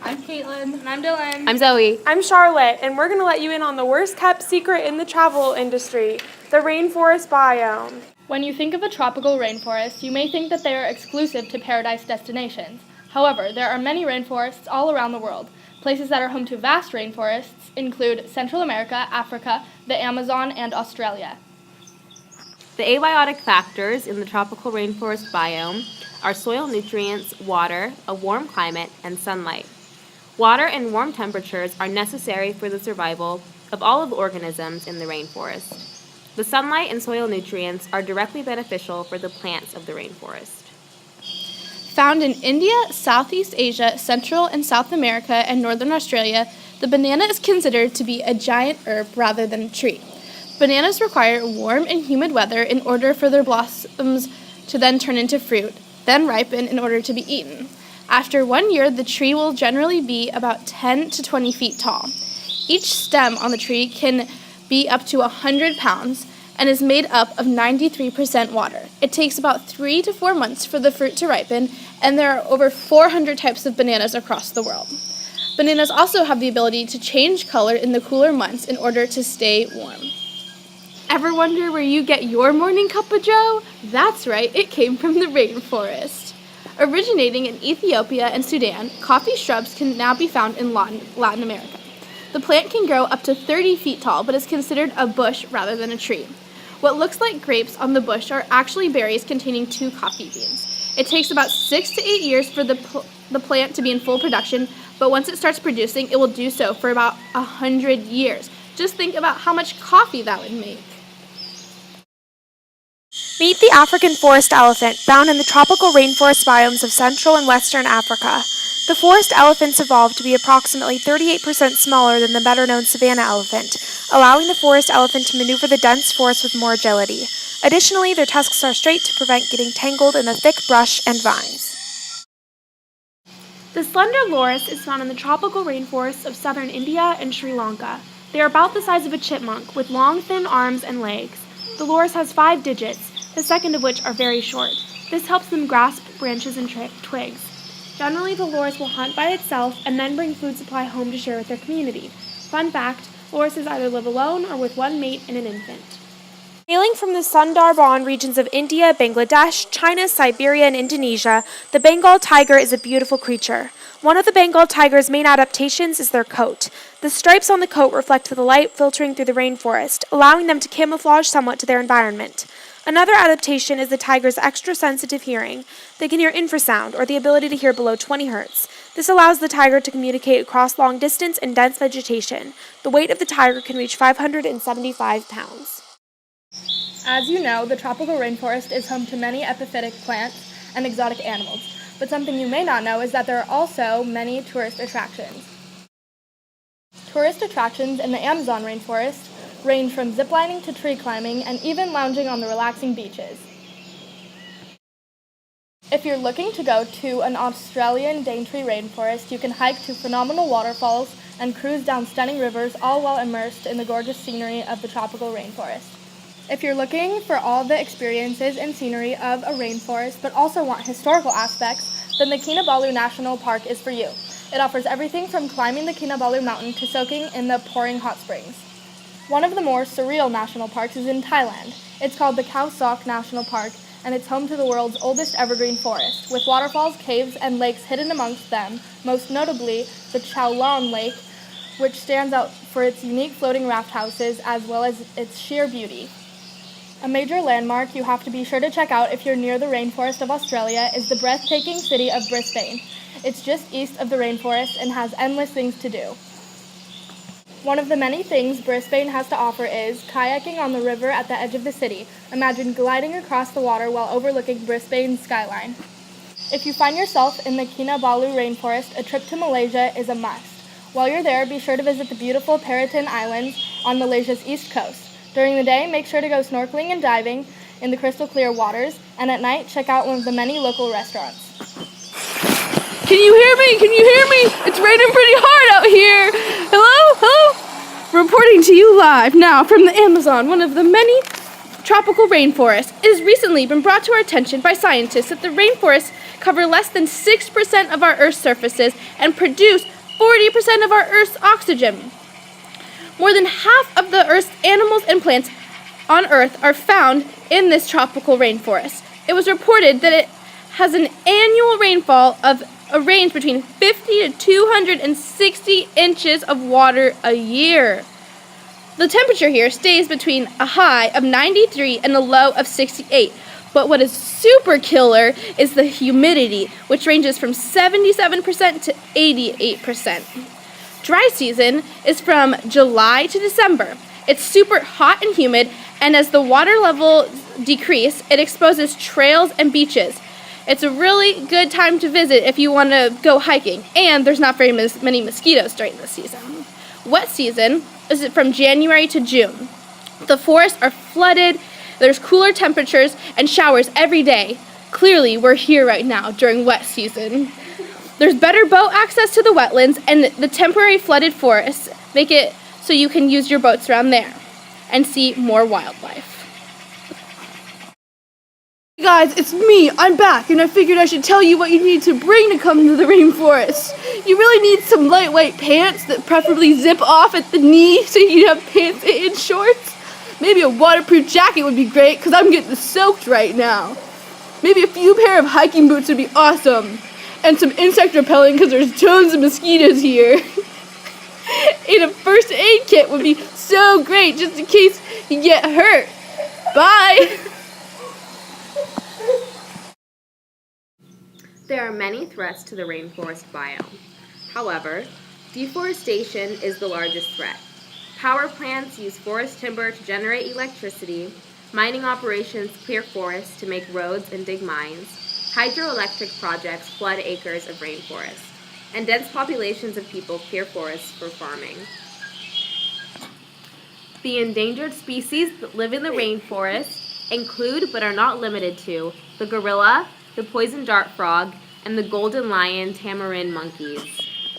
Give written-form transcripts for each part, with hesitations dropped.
I'm Caitlin. And I'm Dylan. I'm Zoe. I'm Charlotte, and we're going to let you in on the worst kept secret in the travel industry, the Rainforest Biome. When you think of a tropical rainforest, you may think that they are exclusive to paradise destinations. However, there are many rainforests all around the world. Places that are home to vast rainforests include Central America, Africa, the Amazon, and Australia. The abiotic factors in the tropical rainforest biome are soil nutrients, water, a warm climate, and sunlight. Water and warm temperatures are necessary for the survival of all of the organisms in the rainforest. The sunlight and soil nutrients are directly beneficial for the plants of the rainforest. Found in India, Southeast Asia, Central and South America, and Northern Australia, the banana is considered to be a giant herb rather than a tree. Bananas require warm and humid weather in order for their blossoms to then turn into fruit, then ripen in order to be eaten. After 1 year, the tree will generally be about 10 to 20 feet tall. Each stem on the tree can be up to 100 pounds and is made up of 93% water. It takes about 3 to 4 months for the fruit to ripen, and there are over 400 types of bananas across the world. Bananas also have the ability to change color in the cooler months in order to stay warm. Ever wonder where you get your morning cup of joe? That's right, it came from the rainforest. Originating in Ethiopia and Sudan, coffee shrubs can now be found in Latin America. The plant can grow up to 30 feet tall, but is considered a bush rather than a tree. What looks like grapes on the bush are actually berries containing 2 coffee beans. It takes about 6 to 8 years for the plant to be in full production, but once it starts producing, it will do so for about 100 years. Just think about how much coffee that would make. Meet the African forest elephant, found in the tropical rainforest biomes of Central and Western Africa. The forest elephants evolved to be approximately 38% smaller than the better-known savanna elephant, allowing the forest elephant to maneuver the dense forest with more agility. Additionally, their tusks are straight to prevent getting tangled in the thick brush and vines. The slender loris is found in the tropical rainforests of southern India and Sri Lanka. They are about the size of a chipmunk, with long, thin arms and legs. The loris has 5 digits, the second of which are very short. This helps them grasp branches and twigs. Generally, the loris will hunt by itself and then bring food supply home to share with their community. Fun fact, lorises either live alone or with one mate and an infant. Hailing from the Sundarban regions of India, Bangladesh, China, Siberia, and Indonesia, the Bengal tiger is a beautiful creature. One of the Bengal tiger's main adaptations is their coat. The stripes on the coat reflect the light filtering through the rainforest, allowing them to camouflage somewhat to their environment. Another adaptation is the tiger's extra-sensitive hearing. They can hear infrasound, or the ability to hear below 20 hertz. This allows the tiger to communicate across long distance and dense vegetation. The weight of the tiger can reach 575 pounds. As you know, the tropical rainforest is home to many epiphytic plants and exotic animals. But something you may not know is that there are also many tourist attractions. Tourist attractions in the Amazon rainforest range from ziplining to tree climbing and even lounging on the relaxing beaches. If you're looking to go to an Australian Daintree rainforest, you can hike to phenomenal waterfalls and cruise down stunning rivers, all while immersed in the gorgeous scenery of the tropical rainforest. If you're looking for all the experiences and scenery of a rainforest but also want historical aspects, then the Kinabalu National Park is for you. It offers everything from climbing the Kinabalu mountain to soaking in the pouring hot springs. One of the more surreal national parks is in Thailand. It's called the Khao Sok National Park, and it's home to the world's oldest evergreen forest, with waterfalls, caves, and lakes hidden amongst them, most notably the Chowlon Lake, which stands out for its unique floating raft houses as well as its sheer beauty. A major landmark you have to be sure to check out if you're near the rainforest of Australia is the breathtaking city of Brisbane. It's just east of the rainforest and has endless things to do. One of the many things Brisbane has to offer is kayaking on the river at the edge of the city. Imagine gliding across the water while overlooking Brisbane's skyline. If you find yourself in the Kinabalu rainforest, a trip to Malaysia is a must. While you're there, be sure to visit the beautiful Periton Islands on Malaysia's east coast. During the day, make sure to go snorkeling and diving in the crystal clear waters, and at night, check out one of the many local restaurants. Can you hear me? Can you hear me? It's raining pretty hard out here. Hello? Hello? Reporting to you live now from the Amazon, one of the many tropical rainforest. It has recently been brought to our attention by scientists that the rainforests cover less than 6% of our Earth's surfaces and produce 40% of our Earth's oxygen. More than half of the Earth's animals and plants on Earth are found in this tropical rainforest. It was reported that it has an annual rainfall of a range between 50 to 260 inches of water a year. The temperature here stays between a high of 93 and a low of 68. But what is super killer is the humidity, which ranges from 77% to 88%. Dry season is from July to December. It's super hot and humid, and as the water levels decrease, it exposes trails and beaches. It's a really good time to visit if you want to go hiking, and there's not very many mosquitoes during this season. Wet season is from January to June. The forests are flooded, there's cooler temperatures and showers every day. Clearly, we're here right now during wet season. There's better boat access to the wetlands, and the temporary flooded forests make it so you can use your boats around there and see more wildlife. Hey guys, it's me. I'm back, and I figured I should tell you what you need to bring to come to the rainforest. You really need some lightweight pants that preferably zip off at the knee so you have pants and shorts. Maybe a waterproof jacket would be great because I'm getting soaked right now. Maybe a few pair of hiking boots would be awesome. And some insect repellent because there's tons of mosquitoes here. And a first aid kit would be so great just in case you get hurt. Bye! There are many threats to the rainforest biome. However, deforestation is the largest threat. Power plants use forest timber to generate electricity, mining operations clear forests to make roads and dig mines, hydroelectric projects flood acres of rainforest, and dense populations of people clear forests for farming. The endangered species that live in the rainforest include, but are not limited to, the gorilla, the poison dart frog, and the golden lion tamarin monkeys.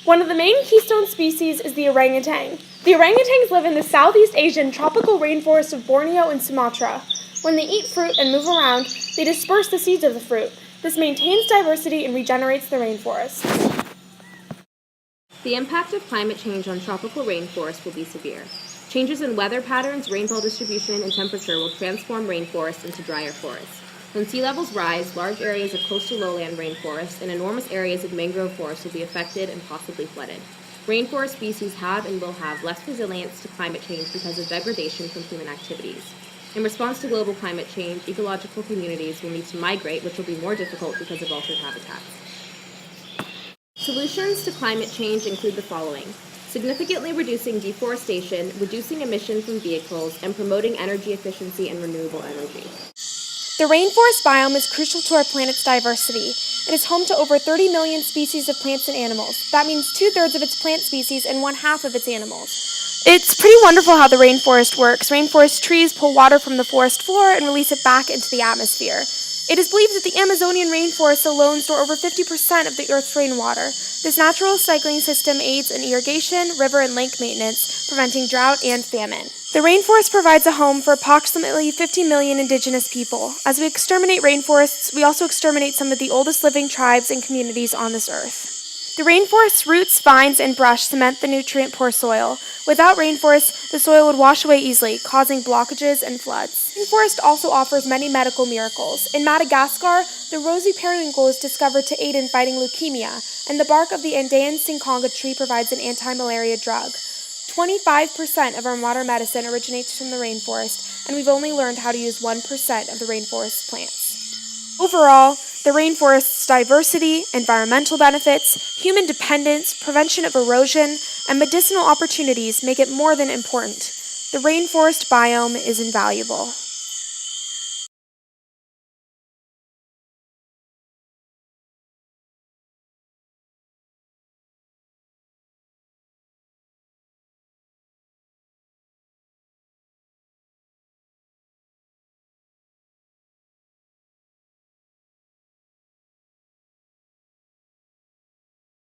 One of the main keystone species is the orangutan. The orangutans live in the Southeast Asian tropical rainforest of Borneo and Sumatra. When they eat fruit and move around, they disperse the seeds of the fruit. This maintains diversity and regenerates the rainforest. The impact of climate change on tropical rainforests will be severe. Changes in weather patterns, rainfall distribution, and temperature will transform rainforests into drier forests. When sea levels rise, large areas of coastal lowland rainforests and enormous areas of mangrove forests will be affected and possibly flooded. Rainforest species have and will have less resilience to climate change because of degradation from human activities. In response to global climate change, ecological communities will need to migrate, which will be more difficult because of altered habitats. Solutions to climate change include the following: significantly reducing deforestation, reducing emissions from vehicles, and promoting energy efficiency and renewable energy. The rainforest biome is crucial to our planet's diversity. It is home to over 30 million species of plants and animals. That means 2/3 of its plant species and 1/2 of its animals. It's pretty wonderful how the rainforest works. Rainforest trees pull water from the forest floor and release it back into the atmosphere. It is believed that the Amazonian rainforest alone store over 50% of the Earth's rainwater. This natural cycling system aids in irrigation, river and lake maintenance, preventing drought and famine. The rainforest provides a home for approximately 50 million indigenous people. As we exterminate rainforests, we also exterminate some of the oldest living tribes and communities on this earth. The rainforest's roots, vines, and brush cement the nutrient-poor soil. Without rainforests, the soil would wash away easily, causing blockages and floods. The rainforest also offers many medical miracles. In Madagascar, the rosy periwinkle is discovered to aid in fighting leukemia, and the bark of the Andean cinchona tree provides an anti-malaria drug. 25% of our modern medicine originates from the rainforest, and we've only learned how to use 1% of the rainforest's plants. Overall, the rainforest's diversity, environmental benefits, human dependence, prevention of erosion, and medicinal opportunities make it more than important. The rainforest biome is invaluable.